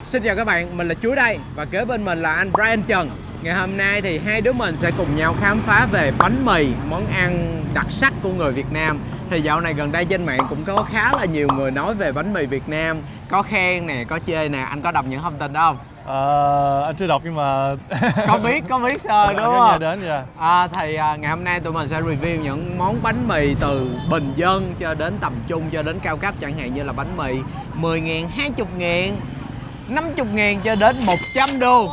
Xin chào các bạn, mình là Chuối đây và kế bên mình là anh Brian Trần. Ngày hôm nay thì hai đứa mình sẽ cùng nhau khám phá về bánh mì, món ăn đặc sắc của người Việt Nam. Thì dạo này gần đây trên mạng cũng có khá là nhiều người nói về bánh mì Việt Nam, có khen nè, có chê nè, anh có đọc những thông tin đó không? Anh chưa đọc nhưng mà có biết sơ đúng không? Đến dạ. Ngày hôm nay tụi mình sẽ review những món bánh mì từ bình dân cho đến tầm trung cho đến cao cấp, chẳng hạn như là bánh mì 10.000, 20.000, 50.000 cho đến 100 đô.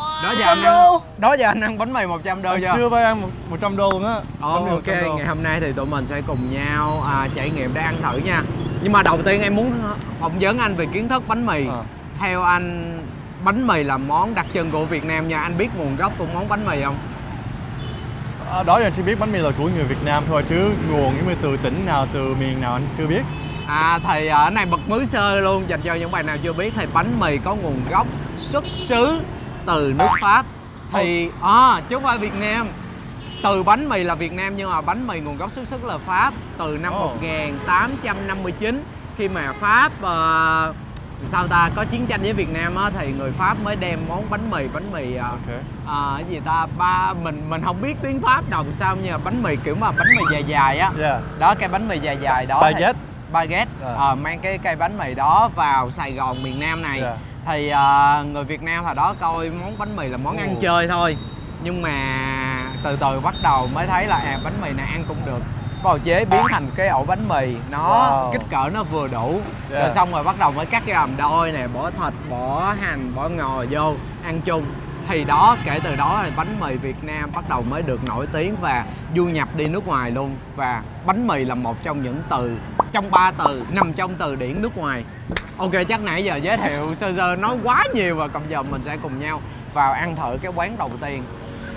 Đó giờ anh ăn bánh mì 100 đô chưa? Chưa phải ăn 100 đô luôn á. Ok, ngày hôm nay thì tụi mình sẽ cùng nhau trải nghiệm để ăn thử nha. Nhưng mà đầu tiên em muốn phỏng vấn anh về kiến thức bánh mì. Theo anh, bánh mì là món đặc trưng của Việt Nam nha. Anh biết nguồn gốc của món bánh mì không? Đó giờ anh chỉ biết bánh mì là của người Việt Nam thôi, chứ nguồn giống như từ tỉnh nào, từ miền nào anh chưa biết. Thì ở này bật mí sơ luôn dành cho những bạn nào chưa biết, thì bánh mì có nguồn gốc xuất xứ từ nước Pháp. Thì chứ không phải Việt Nam. Từ bánh mì là Việt Nam nhưng mà bánh mì nguồn gốc xuất xứ là Pháp. Từ năm 1859 khi mà Pháp có chiến tranh với Việt Nam á, thì người Pháp mới đem món bánh mì cái gì ta, mình không biết tiếng Pháp đọc sao, nhưng mà bánh mì kiểu mà bánh mì dài dài á. Đó, cái bánh mì dài dài đó, baguette mang cái cây bánh mì đó vào Sài Gòn miền Nam này. Thì người Việt Nam hồi đó coi món bánh mì là món ăn chơi thôi, nhưng mà từ từ bắt đầu mới thấy là bánh mì này ăn cũng được, bắt đầu chế biến thành cái ổ bánh mì nó kích cỡ nó vừa đủ. Rồi xong rồi bắt đầu mới cắt ra làm đôi nè, bỏ thịt, bỏ hành, bỏ ngò vô ăn chung. Thì đó, kể từ đó thì bánh mì Việt Nam bắt đầu mới được nổi tiếng và du nhập đi nước ngoài luôn. Và bánh mì là một trong những từ, trong 3 từ nằm trong từ điển nước ngoài. Ok, chắc nãy giờ giới thiệu sơ sơ nói quá nhiều, và còn giờ mình sẽ cùng nhau vào ăn thử cái quán đầu tiên.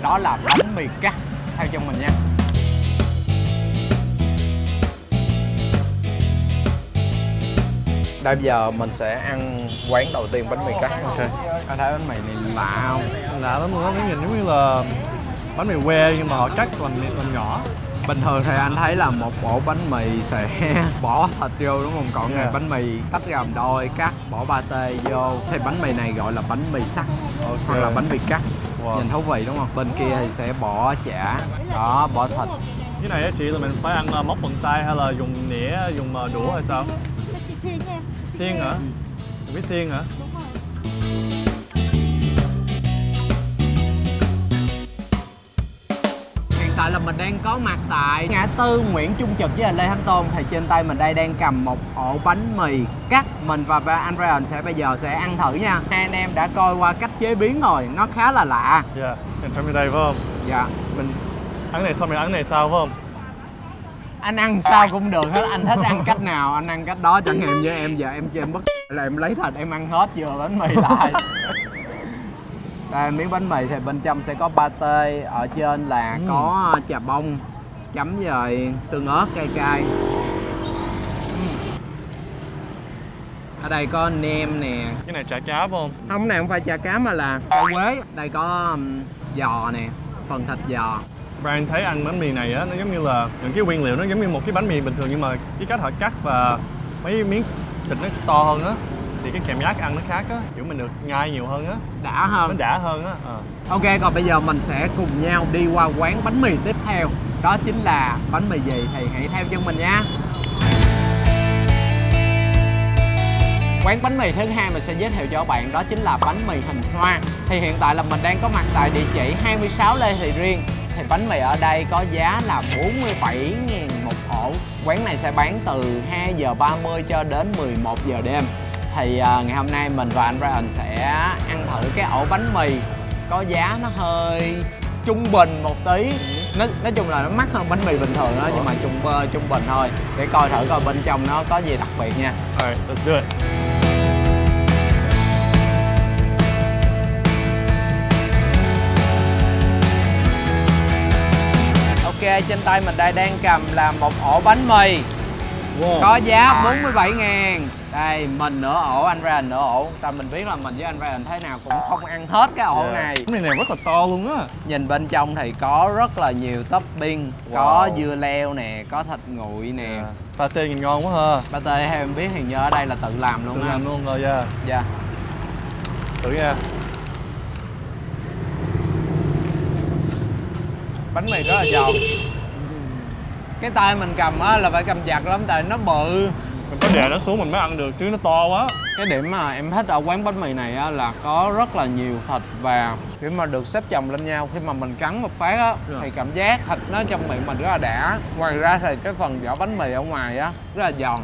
Đó là bánh mì cắt, theo chân mình nha. Đây bây giờ mình sẽ ăn quán đầu tiên bánh mì cắt. Anh thấy bánh mì này lạ không? Lạ lắm luôn, nó nhìn giống như là bánh mì que nhưng mà họ cắt làm nhỏ. Bình thường thì anh thấy là một ổ bánh mì sẽ bỏ thịt vô đúng không? Còn ngày bánh mì tách ra làm đôi, cắt, bỏ pate vô. Thì bánh mì này gọi là bánh mì sắt hoặc là bánh mì cắt. Nhìn thú vị đúng không? Bên kia thì sẽ bỏ chả, đó, bỏ thịt. Cái này chị là mình phải ăn móc bằng tay hay là dùng nĩa, dùng đũa hay sao? Xiên nha. Xiên hả? Mình biết xiên hả? Đúng rồi. Hiện tại là mình đang có mặt tại ngã tư Nguyễn Trung Trực với Lê Thánh Tôn. Thì trên tay mình đây đang cầm một ổ bánh mì cắt. Mình và anh Brian bây giờ sẽ ăn thử nha. Hai anh em đã coi qua cách chế biến rồi, nó khá là lạ. Mình trong đây phải không? Dạ. Mình ăn này xong mình ăn này sao phải không? Anh ăn sao cũng được hết, anh thích ăn cách nào anh ăn cách đó. Chẳng hạn như em giờ em chơi bất là em lấy thịt em ăn hết vừa bánh mì lại. Đây, miếng bánh mì thì bên trong sẽ có pate, ở trên là có chà bông chấm với tương ớt cay cay. Ở đây có nem nè. Cái này chả cá phải không? Không, cái này không phải chả cá mà là cải quế. Đây có giò nè, phần thịt giò. Brian thấy ăn bánh mì này á, nó giống như là những cái nguyên liệu nó giống như một cái bánh mì bình thường, nhưng mà cái cách họ cắt và mấy miếng thịt nó to hơn á, thì cái cảm giác ăn nó khác á, kiểu mình được nhai nhiều hơn á, đã hơn, nó đã hơn á. Ok, còn bây giờ mình sẽ cùng nhau đi qua quán bánh mì tiếp theo. Đó chính là bánh mì gì thì hãy theo chân mình nha. Quán bánh mì thứ hai mình sẽ giới thiệu cho các bạn đó chính là bánh mì hình hoa. Thì hiện tại là mình đang có mặt tại địa chỉ 26 Lê Thị Riêng. Thì bánh mì ở đây có giá là 47.000 một ổ. Quán này sẽ bán từ 2 giờ 30 cho đến 11 giờ đêm. Thì ngày hôm nay mình và anh Brian sẽ ăn thử cái ổ bánh mì có giá nó hơi trung bình một tí. Nói chung là nó mắc hơn bánh mì bình thường đó, nhưng mà trung bình thôi. Để coi thử coi bên trong nó có gì đặc biệt nha. Alright, let's do it. Ok, trên tay mình đây đang cầm là một ổ bánh mì có giá 47.000. Đây, mình nửa ổ, anh Brian nửa ổ. Tại mình biết là mình với anh Brian thế nào cũng không ăn hết cái ổ này. Cái này rất là to luôn á. Nhìn bên trong thì có rất là nhiều topping. Có dưa leo nè, có thịt nguội nè. Pate nhìn ngon quá ha. Pate theo em biết thì nhớ ở đây là tự làm luôn á. Tự làm luôn rồi Dạ. Thử nha. Bánh mì rất là giòn. Cái tay mình cầm á là phải cầm chặt lắm tại nó bự. Mình có đè nó xuống mình mới ăn được chứ nó to quá. Cái điểm mà em thích ở quán bánh mì này á là có rất là nhiều thịt và khi mà được xếp chồng lên nhau, khi mà mình cắn một phát á thì cảm giác thịt nó trong miệng mình rất là đã. Ngoài ra thì cái phần vỏ bánh mì ở ngoài á rất là giòn.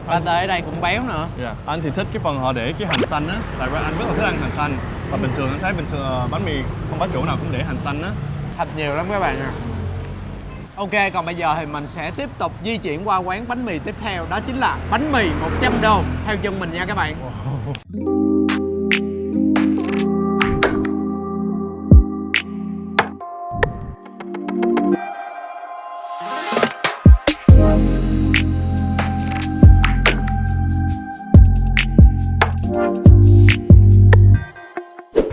Pate ở đây cũng béo nữa. Anh thì thích cái phần họ để cái hành xanh á, tại vì anh rất là thích ăn hành xanh. Và bình thường anh thấy bình thường bánh mì không có chỗ nào cũng để hành xanh á. Thịt nhiều lắm các bạn ạ. Ok, còn bây giờ thì mình sẽ tiếp tục di chuyển qua quán bánh mì tiếp theo. Đó chính là bánh mì 100 đô. Theo chân mình nha các bạn.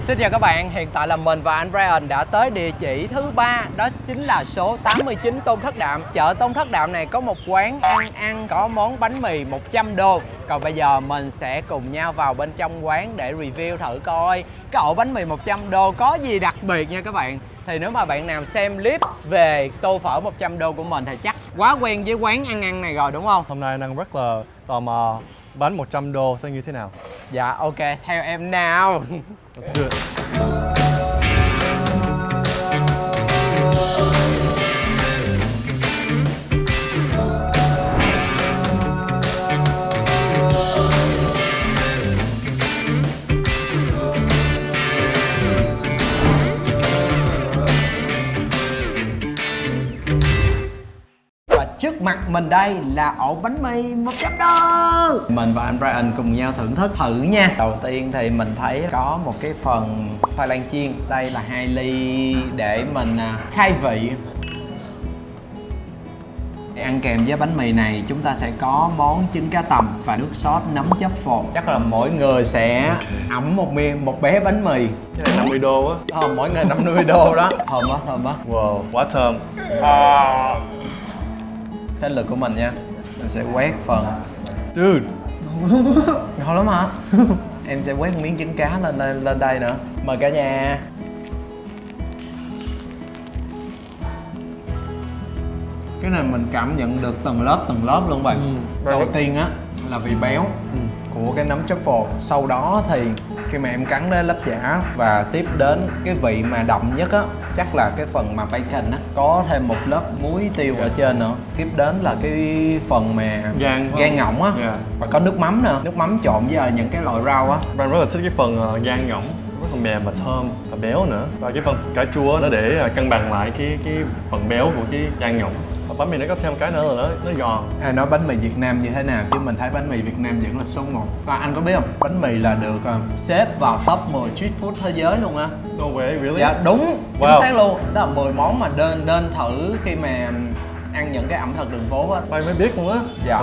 Xin chào các bạn, hiện tại là mình và anh Brian đã tới địa chỉ thứ 3. Đó chính là số 89 Tôn Thất Đạm. Chợ Tôn Thất Đạm này có một quán ăn có món bánh mì 100 đô. Còn bây giờ mình sẽ cùng nhau vào bên trong quán để review thử coi cái ổ bánh mì 100 đô có gì đặc biệt nha các bạn. Thì nếu mà bạn nào xem clip về tô phở 100 đô của mình thì chắc quá quen với quán ăn này rồi đúng không? Hôm nay anh đang rất là tò mò bánh 100 đô sẽ như thế nào. Dạ ok, theo em nào. Let's do it. Trước mặt mình đây là ổ bánh mì 100 đô. Mình và anh Brian cùng nhau thưởng thức thử nha. Đầu tiên thì mình thấy có một cái phần khoai lang chiên. Đây là 2 ly để mình khai vị. Để ăn kèm với bánh mì này chúng ta sẽ có món trứng cá tầm và nước sốt nấm chất phột. Chắc là mỗi người sẽ ẵm một bé bánh mì. Cái này 50 đô á. Mỗi người 50 đô đó. Thơm quá. Wow, quá thơm. Tới lượt của mình nha. Mình sẽ quét phần. Dude, ngon lắm hả? Em sẽ quét miếng trứng cá lên đây nữa. Mời cả nhà. Cái này mình cảm nhận được từng lớp luôn bạn. Đầu tiên á là vị béo của cái nấm chất phột. Sau đó thì khi mà em cắn đến lớp chả và tiếp đến cái vị mà đậm nhất á chắc là cái phần mà bacon á, có thêm một lớp muối tiêu ở trên nữa. Tiếp đến là cái phần mà gan ngỗng á, và có nước mắm nữa, nước mắm trộn với những cái loại rau á. Bạn rất là thích cái phần gan ngỗng, rất là mềm và thơm và béo nữa. Và cái phần cà chua nó để cân bằng lại cái phần béo của cái gan ngỗng. Và bánh mì nó có thêm một cái nữa là nó giòn. Ai nói bánh mì Việt Nam như thế nào chứ mình thấy bánh mì Việt Nam vẫn là số 1. Và anh có biết không, bánh mì là được xếp vào top 10 street food thế giới luôn á. No way, really? Dạ đúng, chính xác luôn. Đó là 10 món mà nên thử khi mà ăn những cái ẩm thực đường phố á. Bay mới biết luôn á. Dạ.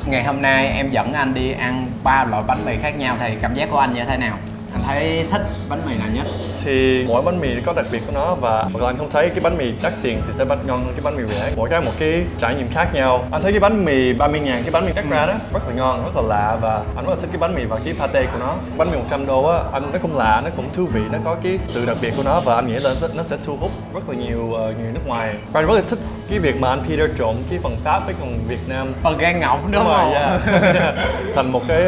Ngày hôm nay em dẫn anh đi ăn 3 loại bánh mì khác nhau thì cảm giác của anh như thế nào? Anh thấy thích bánh mì nào nhất? Thì mỗi bánh mì có đặc biệt của nó và mặc dù anh không thấy cái bánh mì đắt tiền thì sẽ ngon hơn cái bánh mì rẻ. Mỗi cái một cái trải nghiệm khác nhau. Anh thấy cái bánh mì 30.000, cái bánh mì cắt ra đó rất là ngon, rất là lạ và anh rất là thích cái bánh mì và cái pate của nó. Bánh mì 100 đô á, nó cũng lạ, nó cũng thú vị, nó có cái sự đặc biệt của nó và anh nghĩ là nó sẽ thu hút rất là nhiều người nước ngoài. Và anh rất là thích cái việc mà anh Peter trộn cái phần Pháp với phần Việt Nam. Phần gan ngỗng đúng không? Yeah. Thành một cái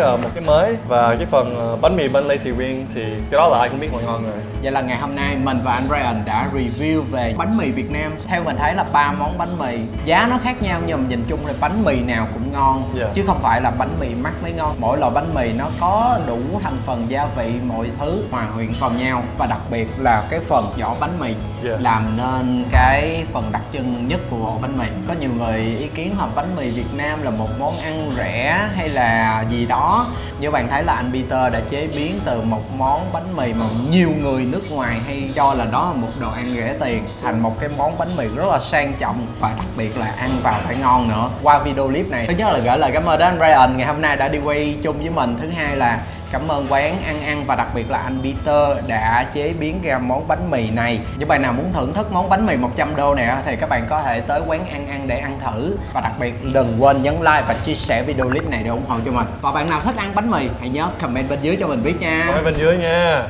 mới và cái phần bánh mì bên Lady Riêng thì cái đó là ai cũng biết mọi ngon rồi. Vậy là ngày hôm nay mình và anh Brian đã review về bánh mì Việt Nam. Theo mình thấy là 3 món bánh mì, giá nó khác nhau nhưng mà nhìn chung thì bánh mì nào cũng ngon, chứ không phải là bánh mì mắc mới ngon. Mỗi loại bánh mì nó có đủ thành phần gia vị, mọi thứ hòa quyện vào nhau. Và đặc biệt là cái phần vỏ bánh mì làm nên cái phần đặc trưng nhất của ổ bánh mì. Có nhiều người ý kiến là bánh mì Việt Nam là một món ăn rẻ hay là gì đó. Như bạn thấy là anh Peter đã chế biến từ một món bánh mì mà nhiều người nước ngoài hay cho là đó là một đồ ăn rẻ tiền thành một cái món bánh mì rất là sang trọng và đặc biệt là ăn vào phải ngon nữa. Qua video clip này, thứ nhất là gửi lời cảm ơn đến anh Brian ngày hôm nay đã đi quay chung với mình. Thứ hai là Cảm ơn quán Ăn Ăn và đặc biệt là anh Peter đã chế biến ra món bánh mì này. Những bạn nào muốn thưởng thức món bánh mì 100 đô này thì các bạn có thể tới quán Ăn Ăn để ăn thử. Và đặc biệt đừng quên nhấn like và chia sẻ video clip này để ủng hộ cho mình. Và bạn nào thích ăn bánh mì hãy nhớ comment bên dưới cho mình biết nha. Comment bên dưới nha.